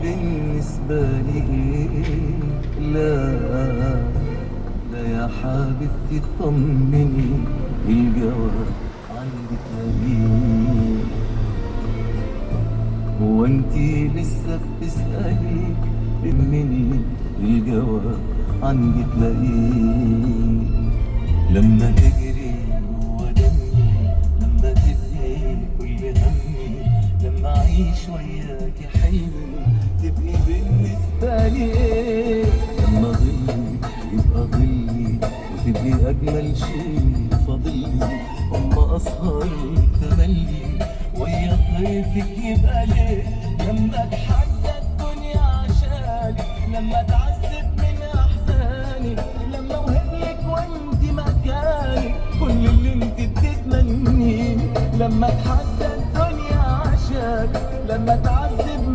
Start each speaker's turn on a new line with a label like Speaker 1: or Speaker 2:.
Speaker 1: بالنسبة لي ايه؟ لا يا حبيبتي طمني، الجواب عندك تلاقيه. هو انتي لسه بتسألي؟ مني الجواب عندي تلاقيه. لما تجري جوا دمي، لما تبقي كل همي، لما اعيش وياكي حلمي، تبقي بالنسبة لي ايه؟ لما ظلي يبقى ظلي، وتبقي اجمل شيء فاضلي، اما اسهر تملي ويا ضيفك يبقى ليه؟ لما اتحدى الدنيا عشاني، لما اتعذب من احزاني، لما اوهبلك وانت مكاني كل اللي انت بتتمنيه، لما اتحدى الدنيا عشاني، لما اتعذب